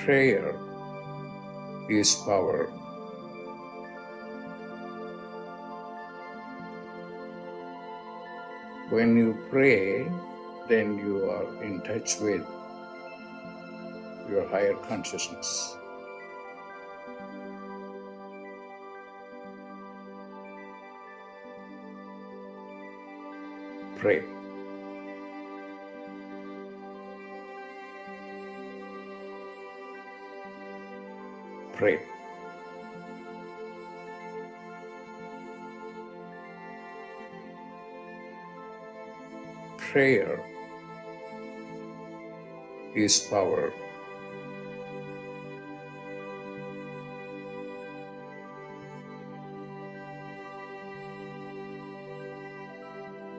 Prayer is power. When you pray, then you are in touch with your higher consciousness. Pray. Pray. Prayer is power.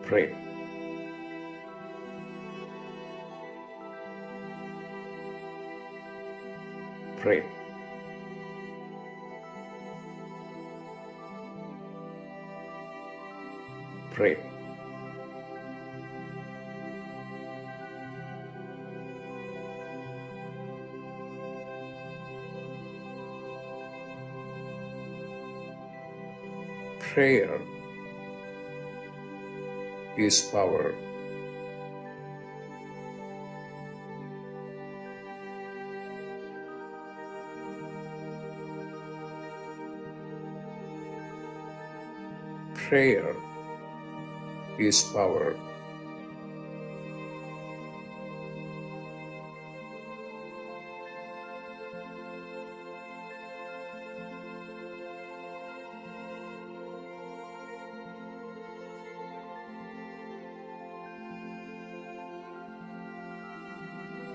Pray. Pray. Pray. Prayer is power. Prayer is power.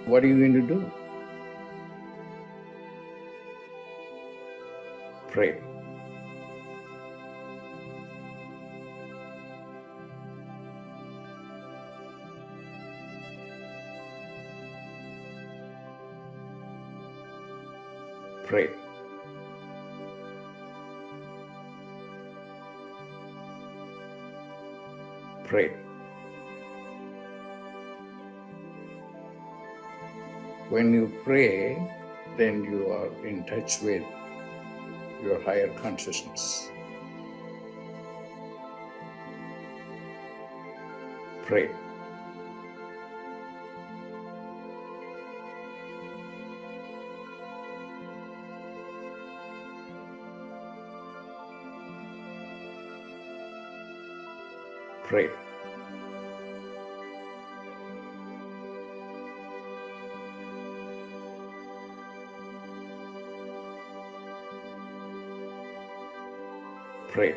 What are you going to do? Pray. Pray. Pray. When you pray, then you are in touch with your higher consciousness. Pray. Pray. Pray.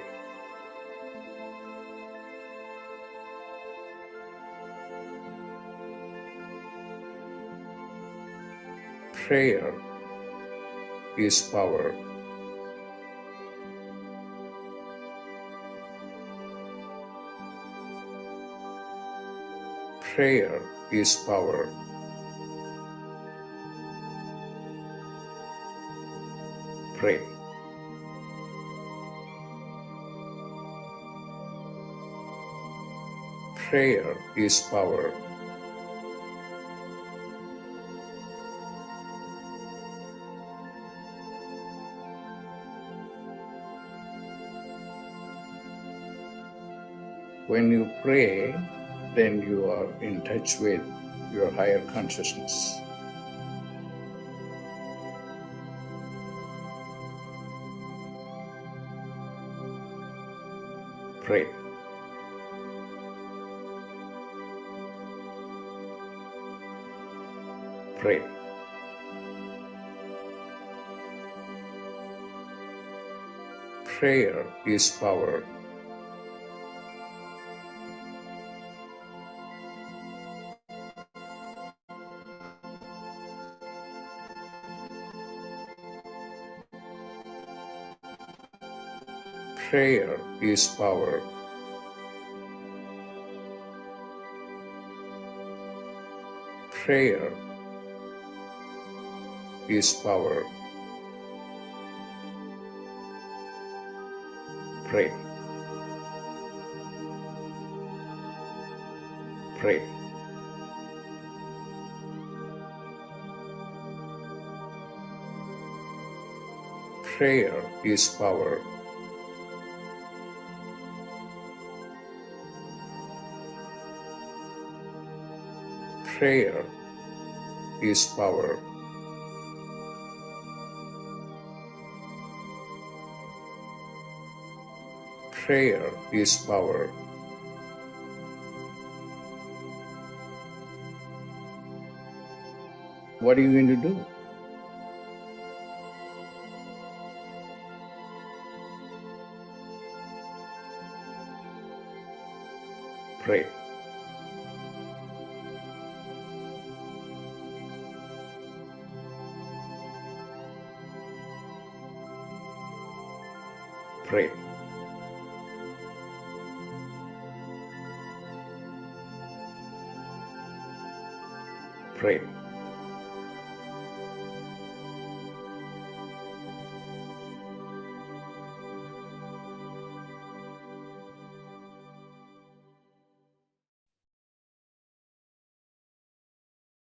Prayer is power. Prayer is power. Pray. Prayer is power. When you pray, then you are in touch with your higher consciousness. Pray. Pray. Prayer is power. Prayer is power. Prayer is power. Pray. Pray. Prayer is power. Prayer is power. Prayer is power. What are you going to do? Pray. Pray. Pray.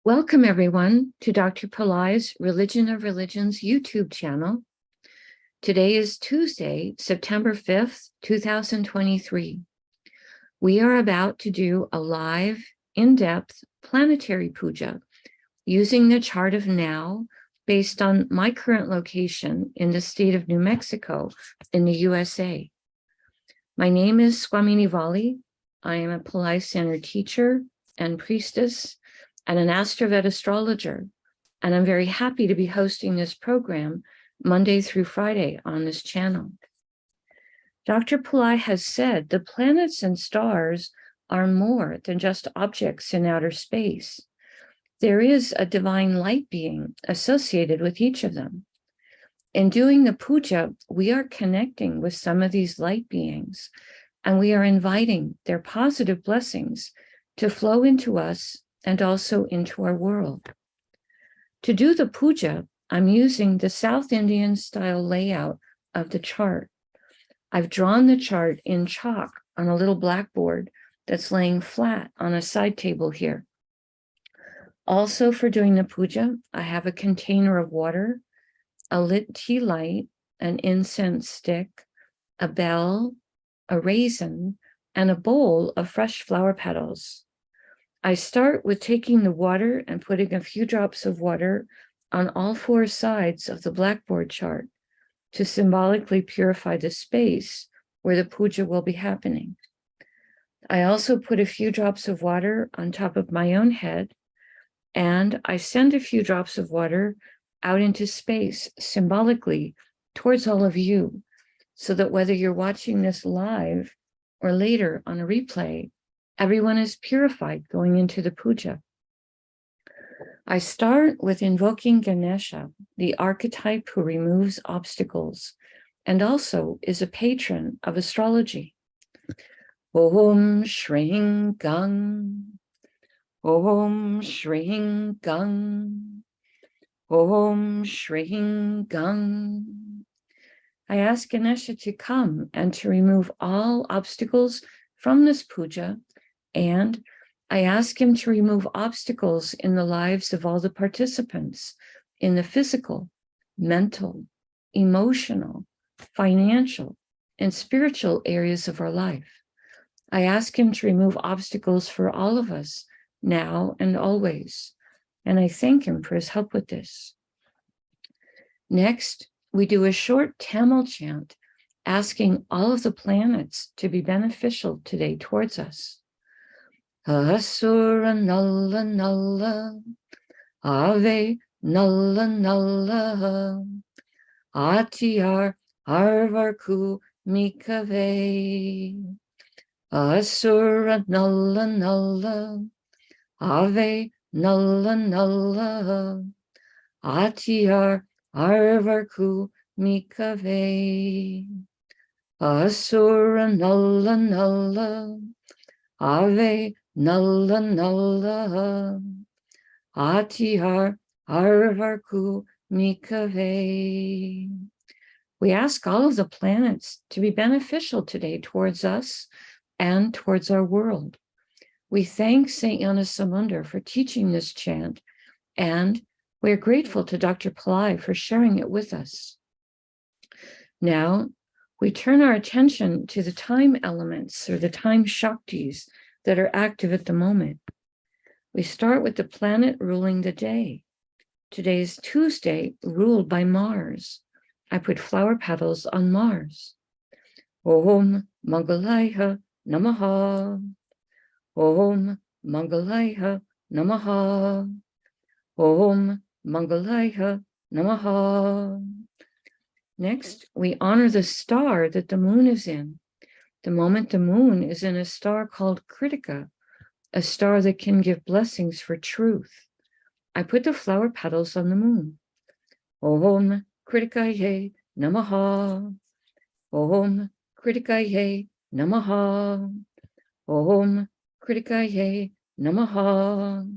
Welcome, everyone, to Dr. Pillai's Religion of Religions YouTube channel. Today is Tuesday, September 5th, 2023. We are about to do a live, in-depth planetary puja using the chart of now based on my current location in the state of New Mexico in the USA. My name is Swamini Valli. I am a Pillai Center teacher and priestess and an AstroVed astrologer, and I'm very happy to be hosting this program Monday through Friday on this channel. Dr. Pillai has said the planets and stars are more than just objects in outer space. There is a divine light being associated with each of them. In doing the puja, we are connecting with some of these light beings, and we are inviting their positive blessings to flow into us and also into our world. To do the puja, I'm using the South Indian style layout of the chart. I've drawn the chart in chalk on a little blackboard that's laying flat on a side table here. Also, for doing the puja, I have a container of water, a lit tea light, an incense stick, a bell, a raisin, and a bowl of fresh flower petals. I start with taking the water and putting a few drops of water on all four sides of the blackboard chart to symbolically purify the space where the puja will be happening. I also put a few drops of water on top of my own head, and I send a few drops of water out into space symbolically towards all of you, so that whether you're watching this live or later on a replay, everyone is purified going into the puja. I start with invoking Ganesha, the archetype who removes obstacles and also is a patron of astrology. Om Shring Gang, Om Shring Gang, Om Shring Gang. I ask Ganesha to come and to remove all obstacles from this puja, and I ask him to remove obstacles in the lives of all the participants in the physical, mental, emotional, financial, and spiritual areas of our life. I ask him to remove obstacles for all of us now and always, and I thank him for his help with this. Next, we do a short Tamil chant asking all of the planets to be beneficial today towards us. Asura Nalla Nalla, Ave Nalla Nalla, Atiyar Arvarku Mikave. Asura Nalla Nalla, Ave Nalla Nalla, Atiyar Arvarku Mikave. Asura Nalla Nalla, Ave Nalla Nalla, Atiyar Arvarku Mikave. We ask all of the planets to be beneficial today towards us and towards our world. We thank Saint Yanasamunda for teaching this chant, and we're grateful to Dr. Pillai for sharing it with us. Now, we turn our attention to the time elements or the time Shaktis that are active at the moment. We start with the planet ruling the day. Today is Tuesday, ruled by Mars. I put flower petals on Mars. Om Mangalaya Namaha. Om Mangalaya Namaha. Om Mangalaya Namaha. Next, we honor the star that the moon is in. The moment the moon is in a star called Kritika, a star that can give blessings for truth. I put the flower petals on the moon. Om Kritikaye Namaha. Om Kritikaye Namaha. Om Kritikaye Namaha.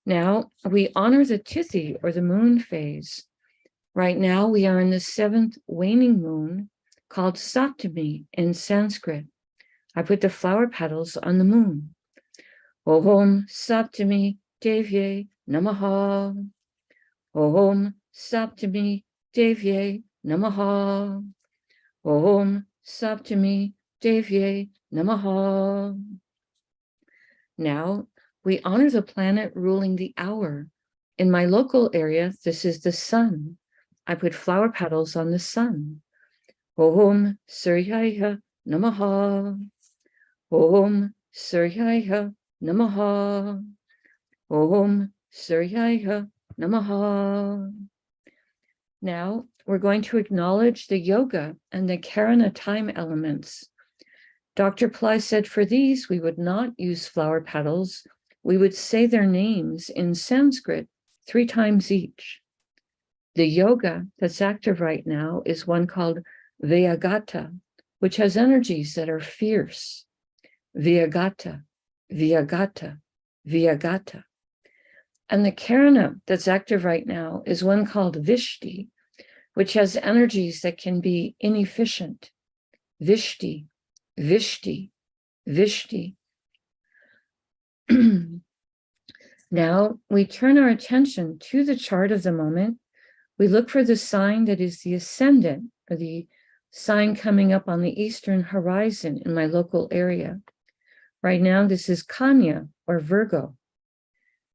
Now we honor the Tithi or the moon phase. Right now we are in the 7th waning moon called Saptami in Sanskrit. I put the flower petals on the moon. Om Saptami Devye Namaha. Om Saptami Devye Namaha. Om Saptami Devye Namaha. Now we honor the planet ruling the hour. In my local area, this is the sun. I put flower petals on the sun. Om Suryaya Namaha. Om Suryaya Namaha. Om Suryaya Namaha. Now we're going to acknowledge the yoga and the Karana time elements. Dr. Pillai said for these, we would not use flower petals. We would say their names in Sanskrit 3 times each. The yoga that's active right now is one called Vyagata, which has energies that are fierce. Vyagata, Vyagata, Vyagata. And the Karana that's active right now is one called Vishti, which has energies that can be inefficient. Vishti, Vishti, Vishti. Now we turn our attention to the chart of the moment. We look for the sign that is the ascendant, or the sign coming up on the eastern horizon in my local area. Right now, this is Kanya or Virgo.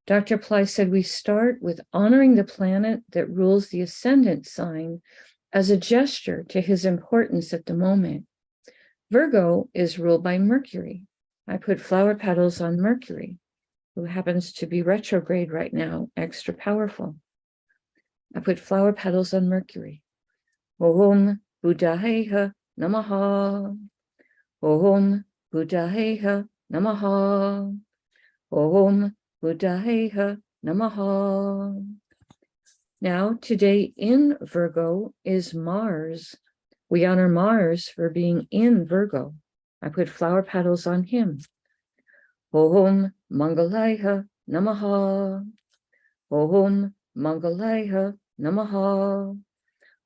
Dr. Pillai said we start with honoring the planet that rules the ascendant sign as a gesture to his importance at the moment. Virgo is ruled by Mercury. I put flower petals on Mercury, who happens to be retrograde right now, extra powerful. I put flower petals on Mercury. Om Buddhaheha Namaha. Om Buddhaheha Namaha. Om Buddhaheha Namaha. Now, today in Virgo is Mars. We honor Mars for being in Virgo. I put flower petals on him. Om Mangalaya Namaha. Om Mangalaya Namaha.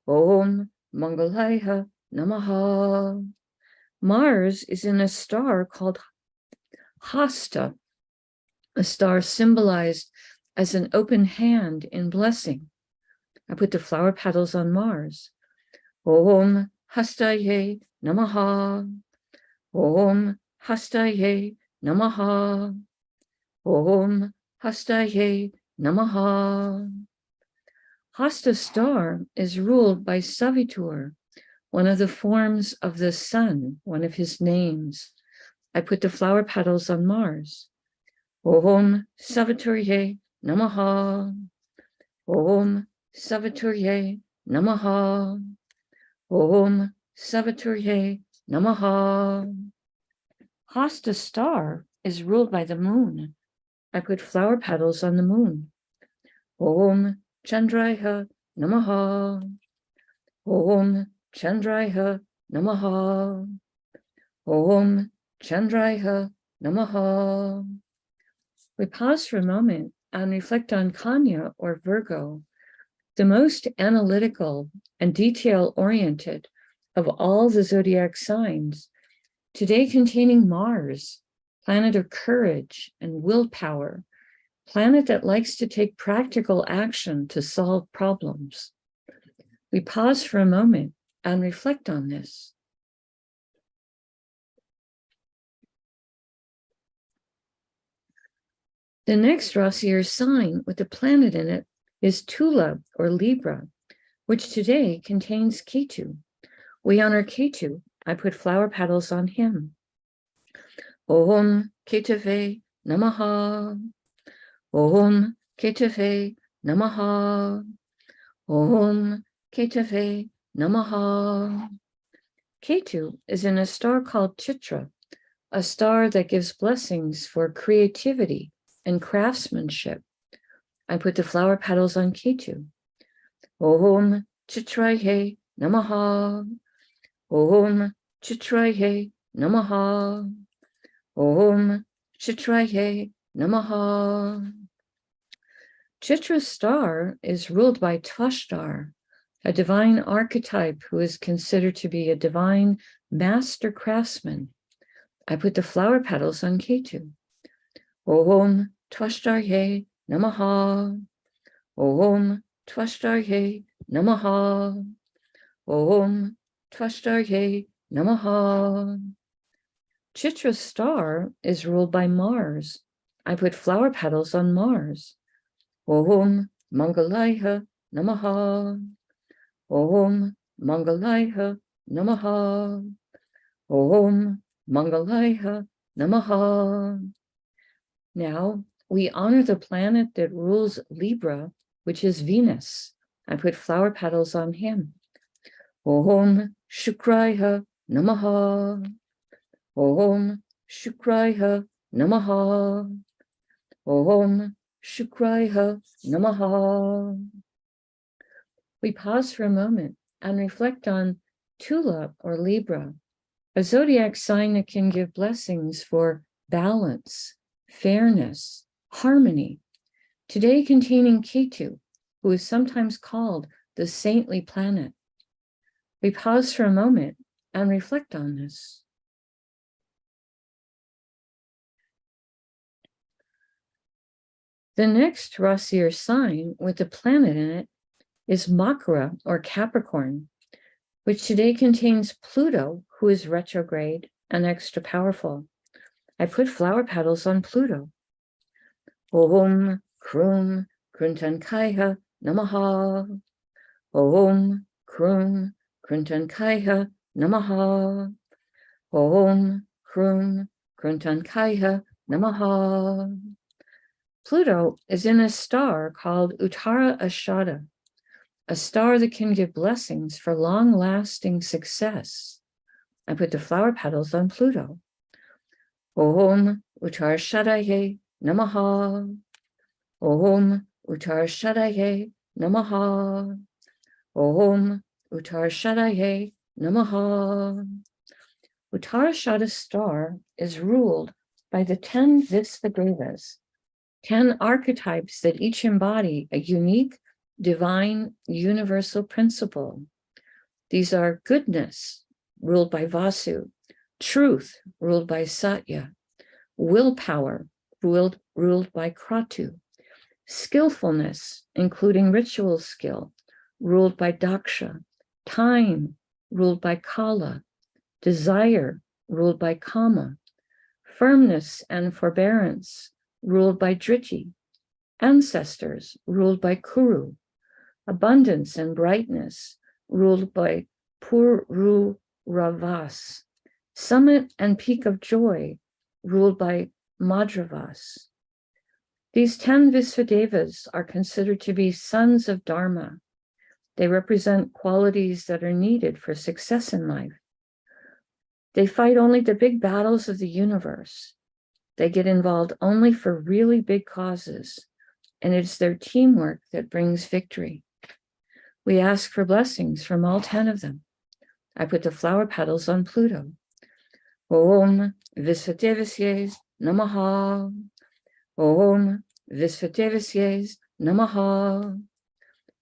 Om Mangalaya Namaha. Mars is in a star called Hasta, a star symbolized as an open hand in blessing. I put the flower petals on Mars. Om Hastaye Namaha. Om Hastaye Namaha. Om Hastaye Namaha. Hasta star is ruled by Savitur, one of the forms of the sun, one of his names. I put the flower petals on Mars. Om Saviturye Namaha. Om Saviturye Namaha. Om Saviturye Namaha. Hasta star is ruled by the moon. I put flower petals on the moon. Om Chandraya Namaha. Om Chandraya Namaha. Om Chandraya Namaha. We pause for a moment and reflect on Kanya or Virgo, the most analytical and detail-oriented of all the zodiac signs, today containing Mars, planet of courage and willpower, planet that likes to take practical action to solve problems. We pause for a moment and reflect on this. The next Rasi or sign with a planet in it is Tula or Libra, which today contains Ketu. We honor Ketu. I put flower petals on him. Om Ketave Namaha. Om Ketave Namaha. Om Ketave Namaha. Ketu is in a star called Chitra, a star that gives blessings for creativity and craftsmanship. I put the flower petals on Ketu. Om Chitraye Namaha. Om Chitraye Namaha. Om Chitraye Namaha. Chitra's star is ruled by Tvashtar, a divine archetype who is considered to be a divine master craftsman. I put the flower petals on Ketu. Om Tvashtarye Namaha. Om Tvashtarye Namaha. Om Tvashtarye Namaha. Chitra's star is ruled by Mars. I put flower petals on Mars. Om Mangalaya Namaha. Om Mangalaya Namaha. Om Mangalaya Namaha. Now we honor the planet that rules Libra, which is Venus. I put flower petals on him. Om Shukraya Namaha. Om Shukraya Namaha. Om Shukraya Namaha. We pause for a moment and reflect on Tula or Libra, a zodiac sign that can give blessings for balance, fairness, harmony, today containing Ketu, who is sometimes called the saintly planet. We pause for a moment and reflect on this. The next Rasi or sign with a planet in it is Makara or Capricorn, which today contains Pluto, who is retrograde and extra powerful. I put flower petals on Pluto. Om Krum Kruntankaya Namaha. Om Krum Kruntankaya Namaha. Om Krum Kruntankaya Namaha. Pluto is in a star called Uttara Ashada, a star that can give blessings for long-lasting success. I put the flower petals on Pluto. Om Uttara Shadaye Namaha. Om Uttara Shadaye Namaha. Om Uttara Shadaye Namaha. Uttarashada star is ruled by the 10 Visvadevas, 10 archetypes that each embody a unique, divine, universal principle. These are goodness, ruled by Vasu, truth, ruled by Satya, willpower, ruled by Kratu, skillfulness, including ritual skill, ruled by Daksha, time, ruled by Kala, desire, ruled by Kama, firmness and forbearance, ruled by Driti, ancestors, ruled by Kuru, abundance and brightness, ruled by Pururavas, summit and peak of joy, ruled by Madravas. These 10 Visvadevas are considered to be sons of Dharma. They represent qualities that are needed for success in life. They fight only the big battles of the universe. They get involved only for really big causes, and it's their teamwork that brings victory. We ask for blessings from all 10 of them. I put the flower petals on Pluto. Om Visvadevasye Namaha. Om Visvadevasye Namaha.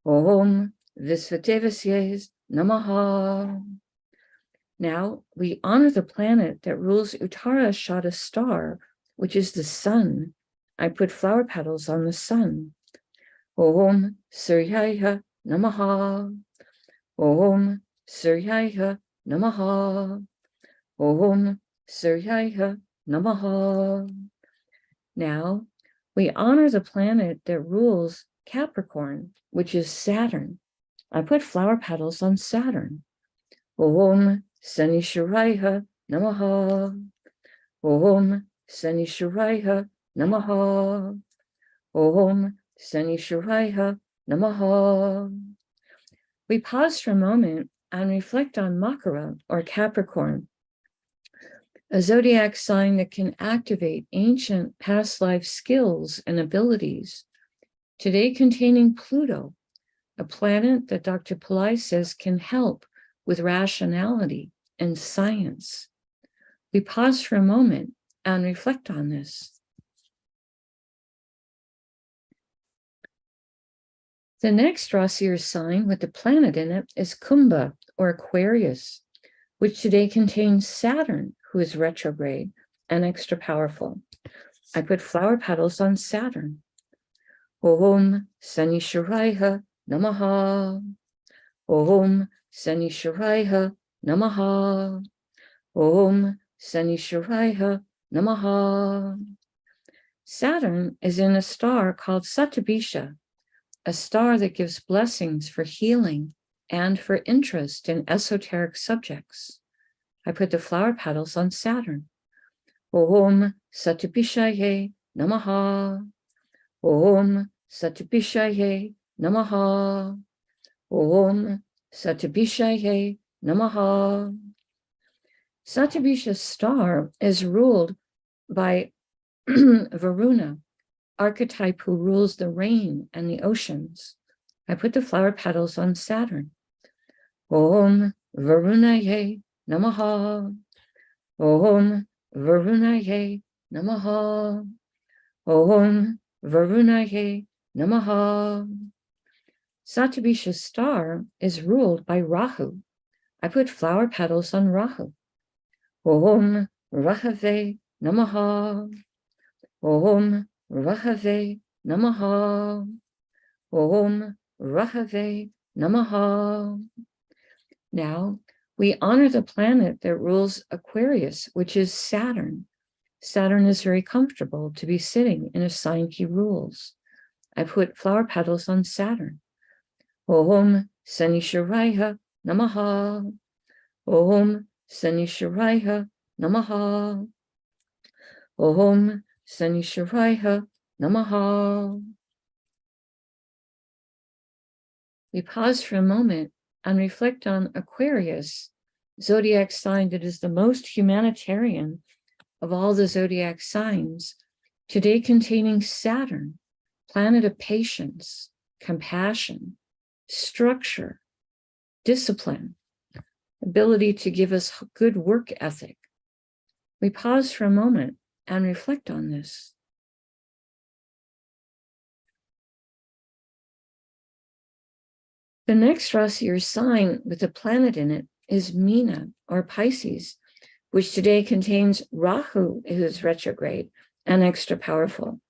Om Visvadevasye Namaha. Now we honor the planet that rules Uttarashada star, which is the sun. I put flower petals on the sun. Om Suryaya Namaha. Om Suryaya Namaha. Om Suryaya Namaha. Now, we honor the planet that rules Capricorn, which is Saturn. I put flower petals on Saturn. Om Sanishwaraya Namaha. Om Sanishwaraya Namaha. Om Sanishwaraya Namaha. We pause for a moment and reflect on Makara, or Capricorn, a zodiac sign that can activate ancient past life skills and abilities, today containing Pluto, a planet that Dr. Pillai says can help with rationality and science. We pause for a moment and reflect on this. The next Rasi or sign with the planet in it is Kumbha, or Aquarius, which today contains Saturn, who is retrograde and extra powerful. I put flower petals on Saturn. Om Sanishwaraya Namaha. Om Sanishwaraya Namaha. Om Sanishwaraya Namaha. Saturn is in a star called Satyabhisha, a star that gives blessings for healing and for interest in esoteric subjects. I put the flower petals on Saturn. Om Satyabhishaye Namaha. Om Satyabhishaye Namaha. Om Satyabhishaye Namaha. Satyabhisha's star is ruled by Varuna, archetype who rules the rain and the oceans. I put the flower petals on Saturn. Om Varunaye Namaha. Om Varunaye Namaha. Om Varunaye Namaha. Satyabhisha's star is ruled by Rahu. I put flower petals on Rahu. Om Rahave Namaha. Om Rahave Namaha. Om Rahave Namaha. Now, we honor the planet that rules Aquarius, which is Saturn. Saturn is very comfortable to be sitting in a sign he rules. I put flower petals on Saturn. Om Sanishwaraya Namaha. Om Sanishwaraya Namaha. Om Sanishwaraya Namaha. We pause for a moment and reflect on Aquarius, zodiac sign that is the most humanitarian of all the zodiac signs, today containing Saturn, planet of patience, compassion, structure, discipline, ability to give us good work ethic. We pause for a moment and reflect on this. The next Rasi or sign with a planet in it is Meena, or Pisces, which today contains Rahu, who is retrograde and extra powerful.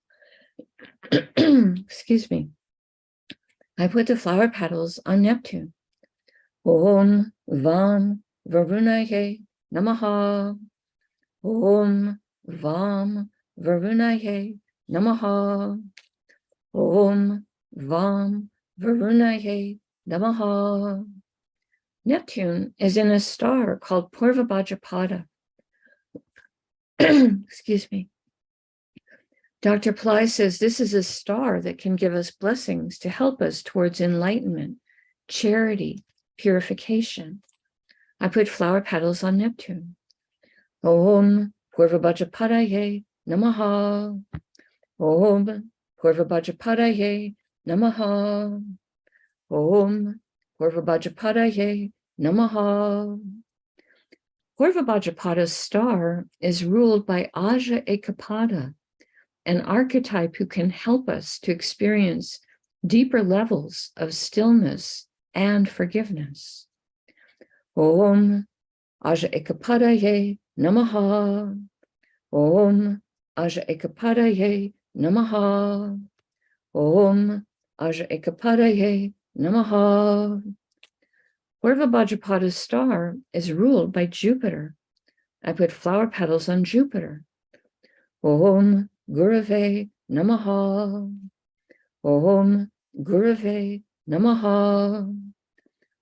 Excuse me. I put the flower petals on Neptune. Om Vam Varunaye Namaha. Om Vam Varunaye Namaha. Om Vam Varunaye Namaha. Neptune is in a star called Purvabhadrapada. Excuse me. Dr. Pillai says this is a star that can give us blessings to help us towards enlightenment, charity, purification. I put flower petals on Neptune. Om Purvabhadrapadaye Namaha. Om Purvabhadrapadaye Namaha. Om Purvabhadrapadaye Namaha. Purvabhadrapada's star is ruled by Aja Ekapada, an archetype who can help us to experience deeper levels of stillness and forgiveness. Om Aja Ekapadaye Namaha. Om Aja Ekapadaye Namaha. Om Aja Ekapadaye Namaha. Bhajapada's star is ruled by Jupiter. I put flower petals on Jupiter. Om Gurave Namaha. Om Gurave Namaha.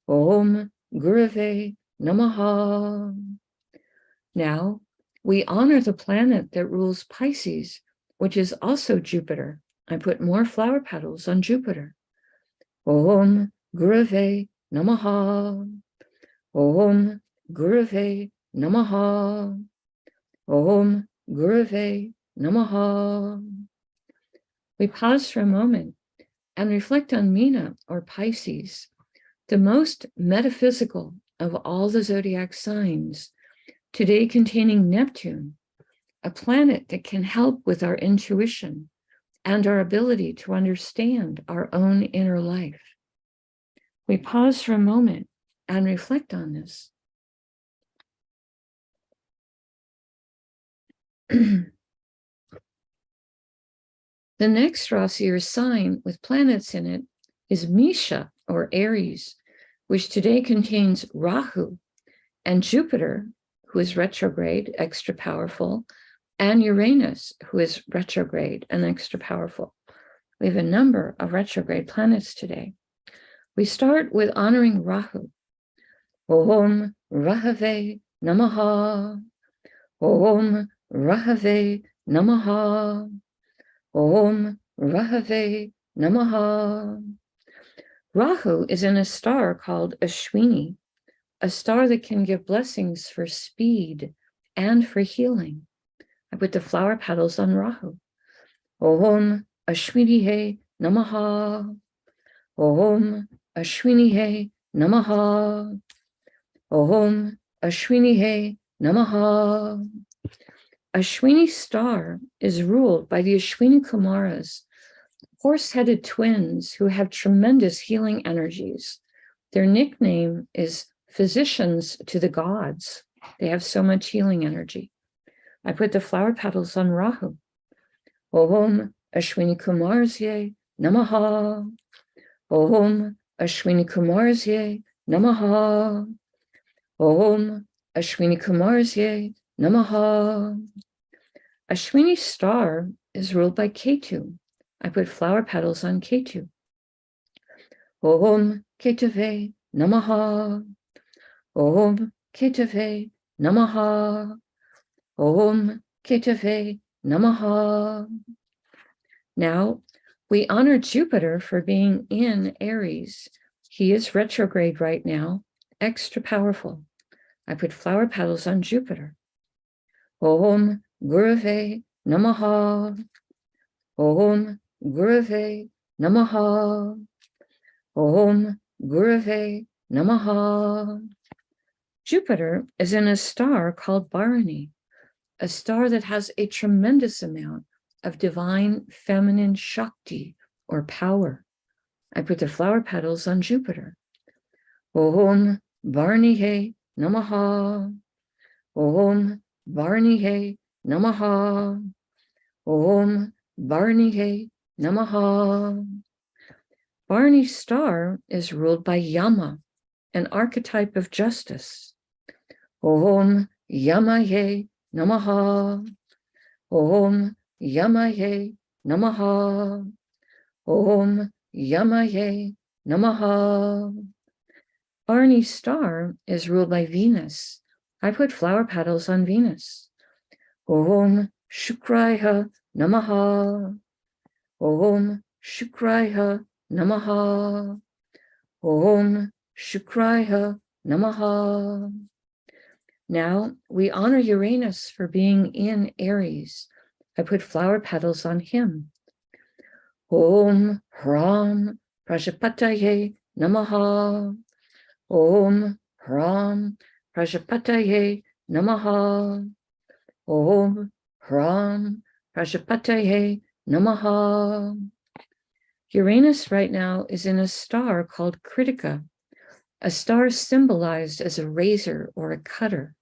Om Gurave Namaha. Now, we honor the planet that rules Pisces, which is also Jupiter. I put more flower petals on Jupiter. Om Gurave Namaha. Om Gurave Namaha. Om Gurave Namaha. We pause for a moment and reflect on Meena, or Pisces, the most metaphysical of all the zodiac signs, today containing Neptune, a planet that can help with our intuition and our ability to understand our own inner life. We pause for a moment and reflect on this. The next Rasi, or sign with planets in it, is Misha, or Aries, which today contains Rahu and Jupiter, who is retrograde, extra powerful, and Uranus, who is retrograde and extra powerful. We have a number of retrograde planets today. We start with honoring Rahu. Om Rahave Namaha. Om Rahave Namaha. Om Rahave Namaha. Rahu is in a star called Ashwini, a star that can give blessings for speed and for healing. I put the flower petals on Rahu. Om Ashwini Namaha. Om Ashwini Namaha. Om Ashwini Namaha. Ashwini star is ruled by the Ashwini Kumaras, horse-headed twins who have tremendous healing energies. Their nickname is physicians to the gods. They have so much healing energy. I put the flower petals on Rahu. Om Ashwini Kumarsye Namaha. Om Ashwini Kumarsye Namaha. Om Ashwini Kumarsye Namaha. Ashwini star is ruled by Ketu. I put flower petals on Ketu. Om Ketave Namaha. Om Ketave Namaha. Om Ketave Namaha. Now, we honor Jupiter for being in Aries. He is retrograde right now, extra powerful. I put flower petals on Jupiter. Om Gurave Namaha. Om Gurave Namaha. Om Gurave Namaha. Jupiter is in a star called Bharani, a star that has a tremendous amount of divine feminine Shakti, or power. I put the flower petals on Jupiter. Om Bharani Namaha. Om Bharani Namaha. Om Bharani Namaha. Bharani star is ruled by Yama, an archetype of justice. Om Yamaye Namaha. Om Yamaye Namaha. Om Yamaye Namaha. Bharani star is ruled by Venus. I put flower petals on Venus. Om Shukraya Namaha. Om Shukraya Namaha. Om Shukraya Namaha. Now we honor Uranus for being in Aries. I put flower petals on him. Om Hram Prajapataye Namaha. Om Hram Prajapataye Namaha. Om Hram Prajapataye Namaha. Uranus right now is in a star called Kritika, a star symbolized as a razor or a cutter,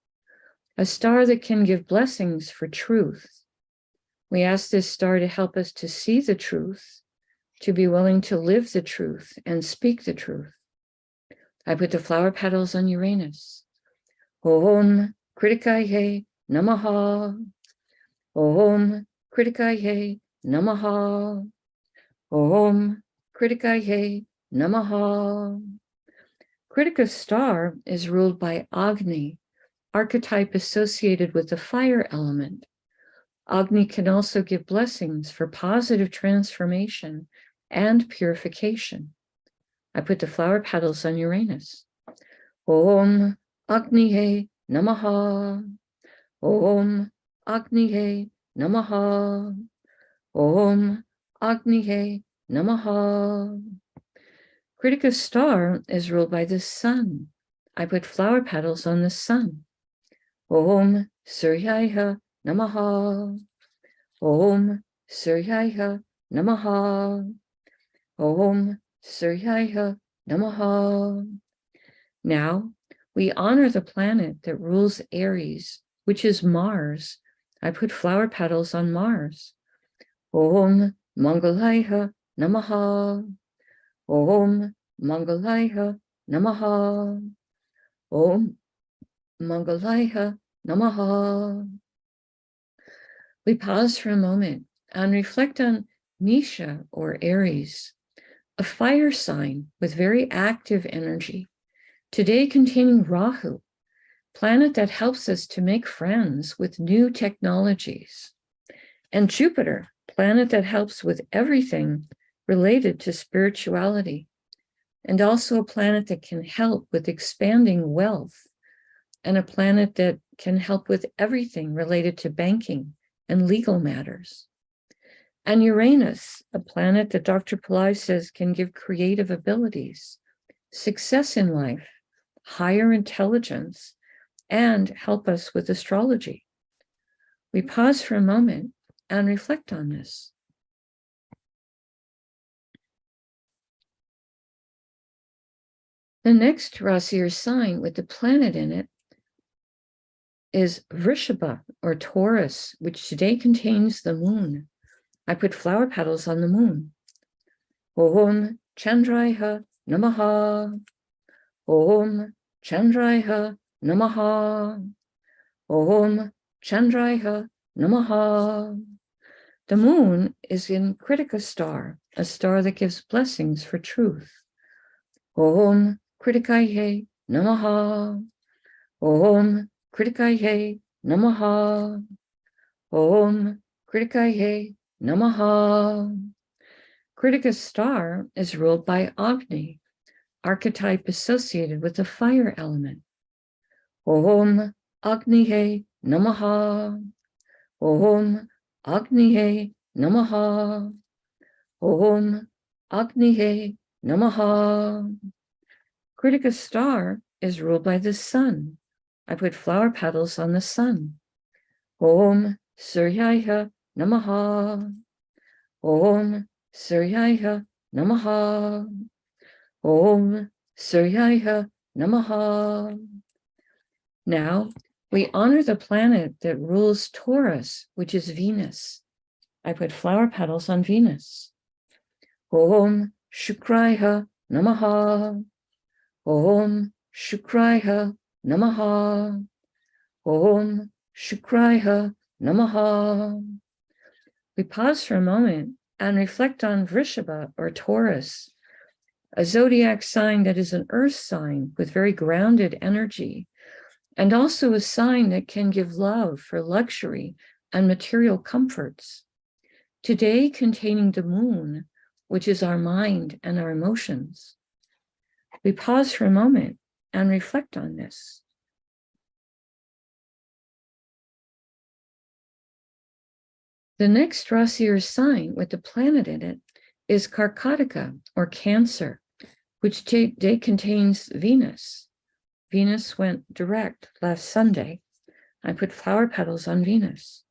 a star that can give blessings for truth. We ask this star to help us to see the truth, to be willing to live the truth and speak the truth. I put the flower petals on Uranus. Om Kritikaye Namaha. Om Kritikaye Namaha. Om Kritikaye Namaha. Kritika's star is ruled by Agni, archetype associated with the fire element. Agni can also give blessings for positive transformation and purification. I put the flower petals on Uranus. Om Agnihe Namaha. Om Agnihe Namaha. Om Agnihe Namaha. Kritika's star is ruled by the sun. I put flower petals on the sun. Om Suryaya Namaha. Om Suryaya Namaha. Om Suryaya Namaha. Now, we honor the planet that rules Aries, which is Mars. I put flower petals on Mars. Om Mangalaya Namaha. Om Mangalaya Namaha. Om Mangalaya Namaha. We pause for a moment and reflect on Nisha or Aries, a fire sign with very active energy, today containing Rahu, planet that helps us to make friends with new technologies, and Jupiter, planet that helps with everything related to spirituality, and also a planet that can help with expanding wealth, and a planet that can help with everything related to banking and legal matters. And Uranus, a planet that Dr. Pillai says can give creative abilities, success in life, higher intelligence, and help us with astrology. We pause for a moment and reflect on this. The next Rasi or sign with the planet in it is Vrishabha or Taurus, which today contains the moon. I put flower petals on the moon. Om Chandraya Namaha. Om Chandraya Namaha. Om Chandraya Namaha. The moon is in Kritika star, a star that gives blessings for truth. Om Kritikaye Namaha. Om Kritikaye Namaha. Om Kritikaye Namaha. Kritika's star is ruled by Agni, archetype associated with the fire element. Om Agnihe Namaha. Om Agnihe Namaha. Om Agnihe Namaha. Kritika's star is ruled by the sun. I put flower petals on the sun. Om Suryaya Namaha. Om Suryaya Namaha. Om Suryaya Namaha. Now, we honor the planet that rules Taurus, which is Venus. I put flower petals on Venus. Om Shukraya Namaha. Om Shukraya Namaha. Om Shukraya Namaha. We pause for a moment and reflect on Vrishabha or Taurus, a zodiac sign that is an earth sign with very grounded energy, and also a sign that can give love for luxury and material comforts. Today containing the moon, which is our mind and our emotions. We pause for a moment and reflect on this. The next Rasi or sign with the planet in it is Karkataka or Cancer, which today contains Venus. Venus went direct last Sunday. I put flower petals on Venus.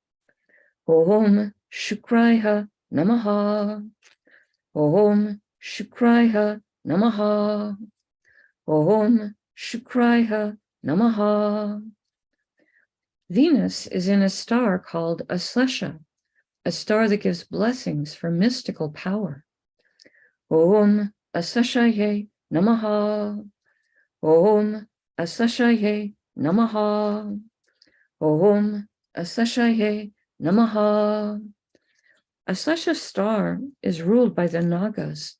Om Shukraya Namaha. Om Shukraya Namaha. Om Shukraya Namaha. Venus is in a star called Aslesha, a star that gives blessings for mystical power. Om Asleshaye Namaha. Om Asashaye Namaha. Om Asashaye Namaha. Asasha star is ruled by the Nagas,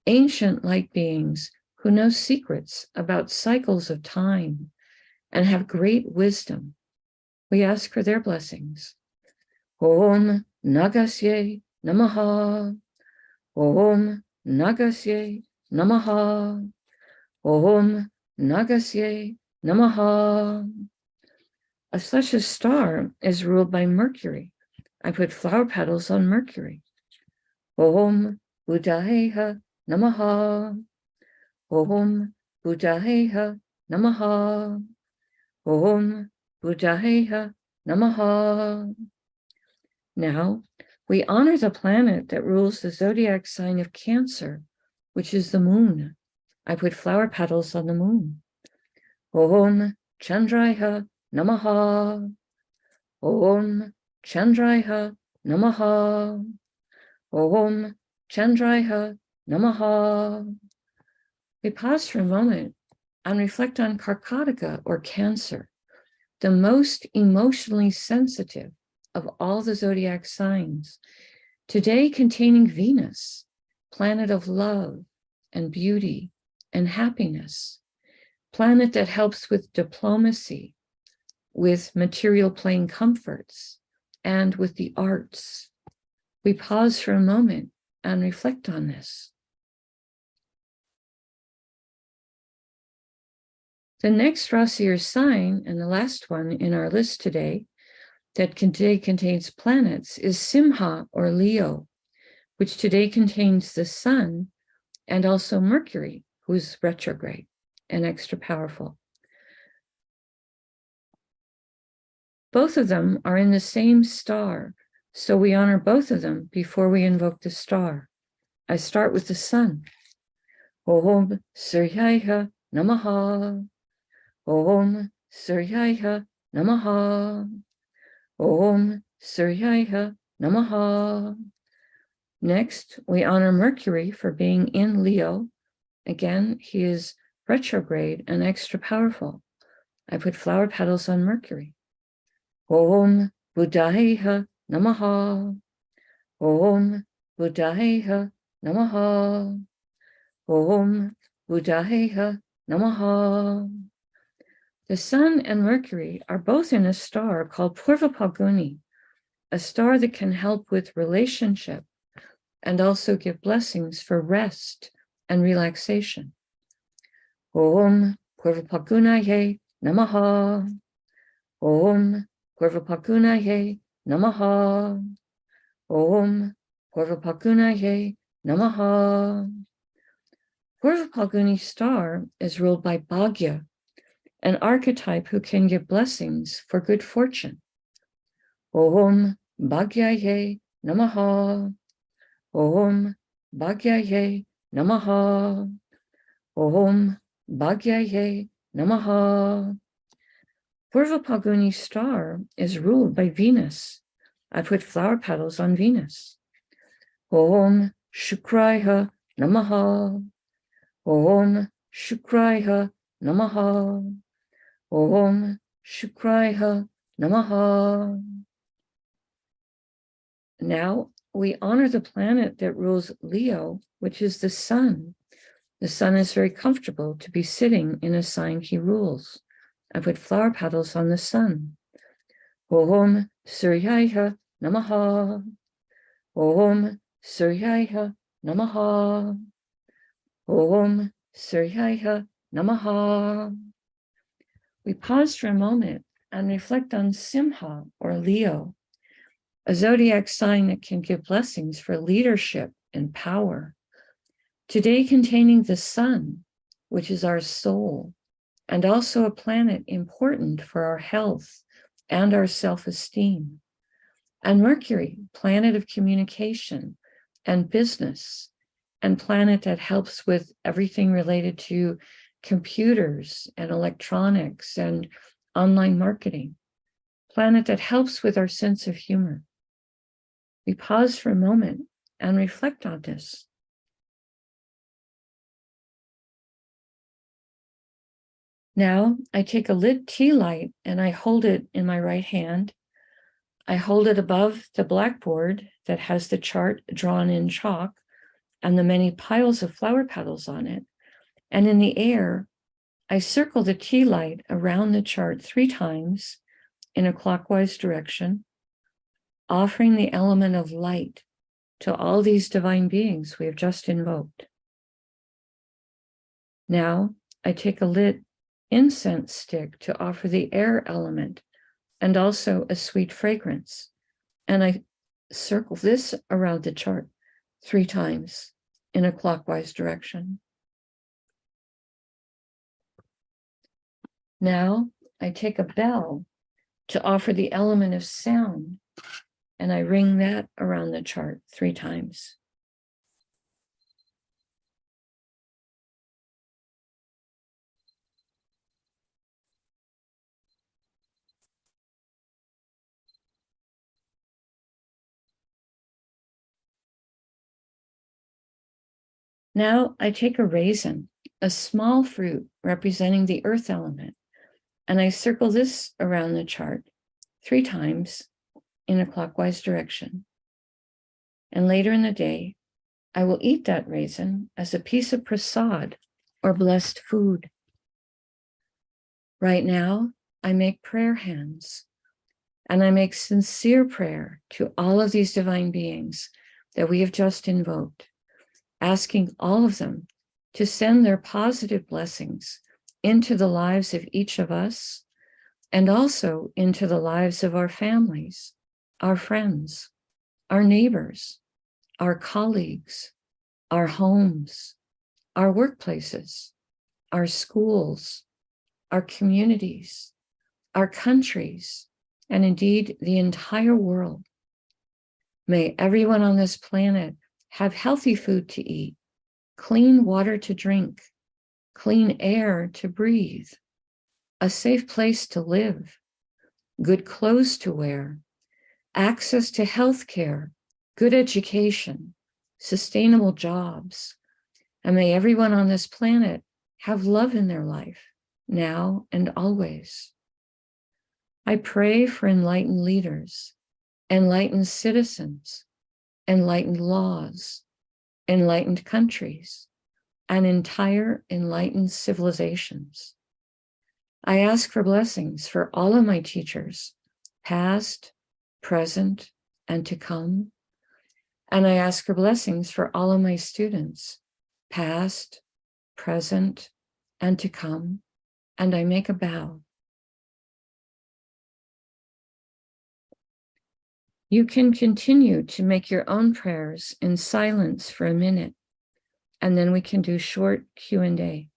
ancient light beings who know secrets about cycles of time and have great wisdom. We ask for their blessings. Om Nagasye Namaha. Om Nagasye Namaha. Om Nagasye Namaha. Asasha star is ruled by Mercury. I put flower petals on Mercury. Om Buddhayeha Namaha. Om Buddhayeha Namaha. Om Buddhayeha Namaha. Now, we honor the planet that rules the zodiac sign of Cancer, which is the moon. I put flower petals on the moon. Om Chandraya Namaha. Om Chandraya Namaha. Om Chandraya Namaha. We pause for a moment and reflect on Karkataka or Cancer, the most emotionally sensitive of all the zodiac signs, today containing Venus, planet of love and beauty and happiness, planet that helps with diplomacy, with material plane comforts, and with the arts. We pause for a moment and reflect on this. The next Rasi or sign, and the last one in our list today, that today contains planets is Simha or Leo, which today contains the Sun and also Mercury, who's retrograde and extra powerful. Both of them are in the same star, so we honor both of them before we invoke the star. I start with the Sun. Om Suryaya Namaha. Om Suryaya Namaha. Om Suryaya Namaha. Next, we honor Mercury for being in Leo. Again, he is retrograde and extra powerful. I put flower petals on Mercury. Om Buddhayeha Namaha. Om Buddhayeha Namaha. Om Buddhayeha Namaha. The Sun and Mercury are both in a star called Purva Phalguni, a star that can help with relationship and also give blessings for rest and relaxation. Om Purva Phalgunaye Namaha. Om Purva Phalgunaye Namaha. Om Purva Phalgunaye Namaha. Purva Phalguni star is ruled by Bhagya, an archetype who can give blessings for good fortune. Om Bhagyaye Namaha. Om Bhagyaye Namaha. Om Bhagyaye Namaha. Purva Phalguni star is ruled by Venus. I put flower petals on Venus. Om Shukraya Namaha. Om Shukraya Namaha. Om Shukraya Namaha. Now we honor the planet that rules Leo, which is the Sun. The Sun is very comfortable to be sitting in a sign he rules. I put flower petals on the Sun. Om Suryaya Namaha. Om Suryaya Namaha. Om Suryaya Namaha. We pause for a moment and reflect on Simha or Leo, a zodiac sign that can give blessings for leadership and power. Today containing the Sun, which is our soul, and also a planet important for our health and our self-esteem. And Mercury, planet of communication and business, and planet that helps with everything related to computers and electronics and online marketing. Planet that helps with our sense of humor. We pause for a moment and reflect on this. Now I take a lit tea light and I hold it in my right hand. I hold it above the blackboard that has the chart drawn in chalk and the many piles of flower petals on it. And in the air, I circle the tea light around the chart 3 times in a clockwise direction, offering the element of light to all these divine beings we have just invoked. Now I take a lit incense stick to offer the air element and also a sweet fragrance. And I circle this around the chart 3 times in a clockwise direction. Now I take a bell to offer the element of sound, and I ring that around the chart 3 times. Now I take a raisin, a small fruit representing the earth element, and I circle this around the chart 3 times in a clockwise direction. And later in the day, I will eat that raisin as a piece of prasad or blessed food. Right now, I make prayer hands, and I make sincere prayer to all of these divine beings that we have just invoked, asking all of them to send their positive blessings into the lives of each of us and also into the lives of our families, our friends, our neighbors, our colleagues, our homes, our workplaces, our schools, our communities, our countries, and indeed the entire world. May everyone on this planet have healthy food to eat, clean water to drink, clean air to breathe, a safe place to live, good clothes to wear, access to health care, good education, sustainable jobs, and may everyone on this planet have love in their life, now and always. I pray for enlightened leaders, enlightened citizens, enlightened laws, enlightened countries, and entire enlightened civilizations. I ask for blessings for all of my teachers, past, present, and to come. And I ask for blessings for all of my students, past, present, and to come. And I make a bow. You can continue to make your own prayers in silence for a minute, and then we can do short Q&A.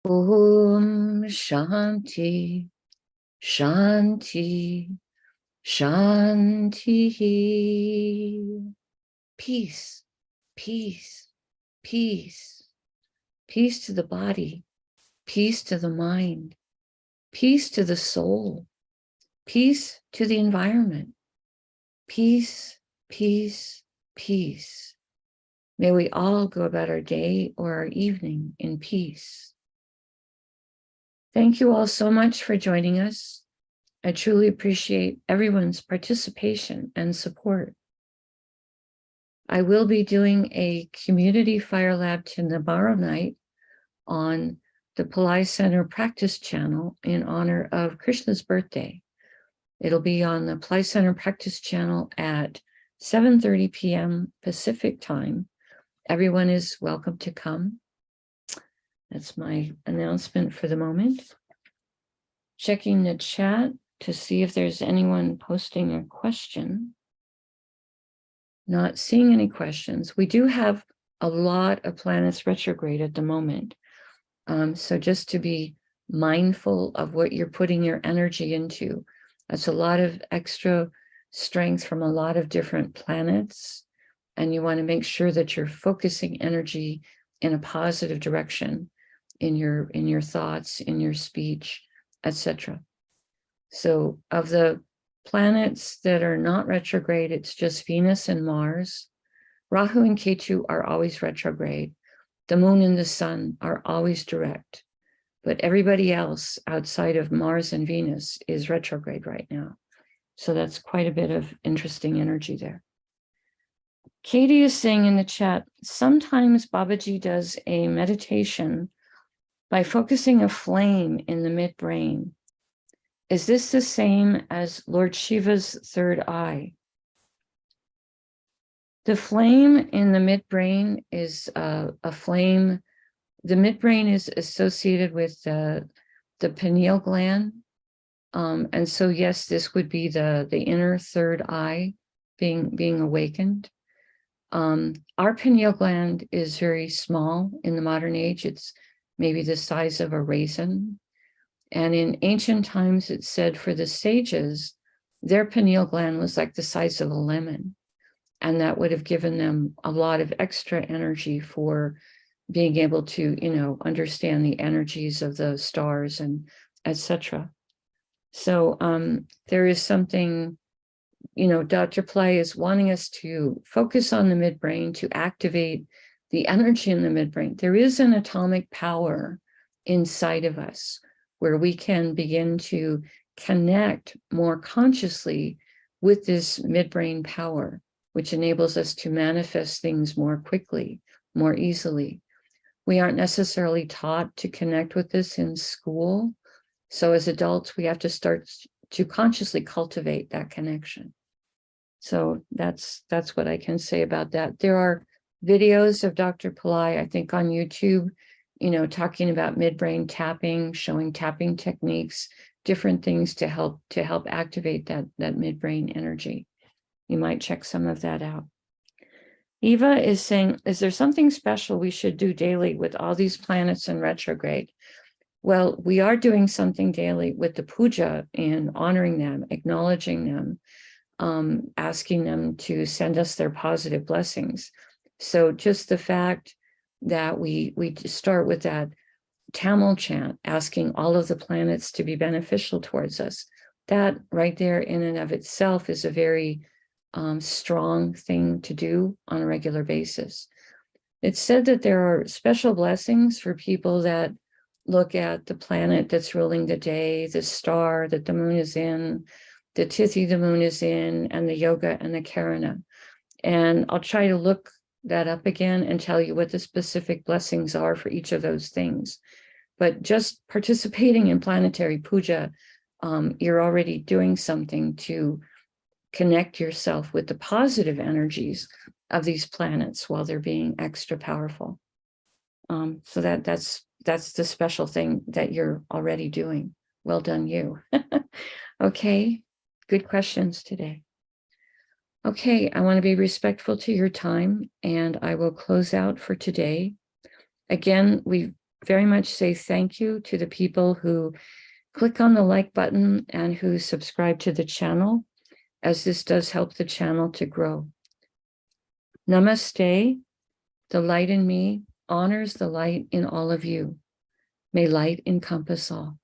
Om Shanti, Shanti, Shanti. Peace, peace, peace. Peace to the body, peace to the mind, peace to the soul, peace to the environment. Peace, peace, peace. May we all go about our day or our evening in peace. Thank you all so much for joining us. I truly appreciate everyone's participation and support. I will be doing a community fire lab tomorrow night on the Pillai Center Practice channel in honor of Krishna's birthday. It'll be on the Pillai Center Practice channel at 7:30 p.m. Pacific time. Everyone is welcome to come. That's my announcement for the moment. Checking the chat to see if there's anyone posting a question. Not seeing any questions. We do have a lot of planets retrograde at the moment. So just to be mindful of what you're putting your energy into. That's a lot of extra strength from a lot of different planets. And you want to make sure that you're focusing energy in a positive direction in your thoughts, in your speech, etc. So of the planets that are not retrograde, it's just Venus and Mars. Rahu and Ketu are always retrograde. The moon and the sun are always direct. But everybody else outside of Mars and Venus is retrograde right now. So that's quite a bit of interesting energy there. Katie is saying in the chat, sometimes Babaji does a meditation by focusing a flame in the midbrain. Is this the same as Lord Shiva's third eye? The flame in the midbrain is a flame. The midbrain is associated with the pineal gland. And so, yes, this would be the inner third eye being awakened. Our pineal gland is very small in the modern age. It's maybe the size of a raisin. And in ancient times, it said for the sages, their pineal gland was like the size of a lemon. And that would have given them a lot of extra energy for being able to, understand the energies of the stars and etc. So there is something, Dr. Pillai is wanting us to focus on the midbrain, to activate the energy in the midbrain. There is an atomic power inside of us where we can begin to connect more consciously with this midbrain power, which enables us to manifest things more quickly, more easily. We aren't necessarily taught to connect with this in school. So as adults, we have to start to consciously cultivate that connection. So that's what I can say about that. There are videos of Dr. Pillai, I think on YouTube, talking about midbrain tapping, showing tapping techniques, different things to help activate that midbrain energy. You might check some of that out. Eva is saying, is there something special we should do daily with all these planets in retrograde? Well, we are doing something daily with the puja and honoring them, acknowledging them, asking them to send us their positive blessings. So just the fact that we start with that Tamil chant, asking all of the planets to be beneficial towards us, that right there in and of itself is a very strong thing to do on a regular basis. It's said that there are special blessings for people that look at the planet that's ruling the day, the star that the moon is in, the tithi the moon is in, and the yoga and the karana. And I'll try to look that up again and tell you what the specific blessings are for each of those things. But just participating in planetary puja, you're already doing something to connect yourself with the positive energies of these planets while they're being extra powerful. So that's the special thing that you're already doing. Well done, you. Okay, good questions today. Okay, I want to be respectful to your time, and I will close out for today. Again, we very much say thank you to the people who click on the like button and who subscribe to the channel, as this does help the channel to grow. Namaste. The light in me honors the light in all of you. May light encompass all.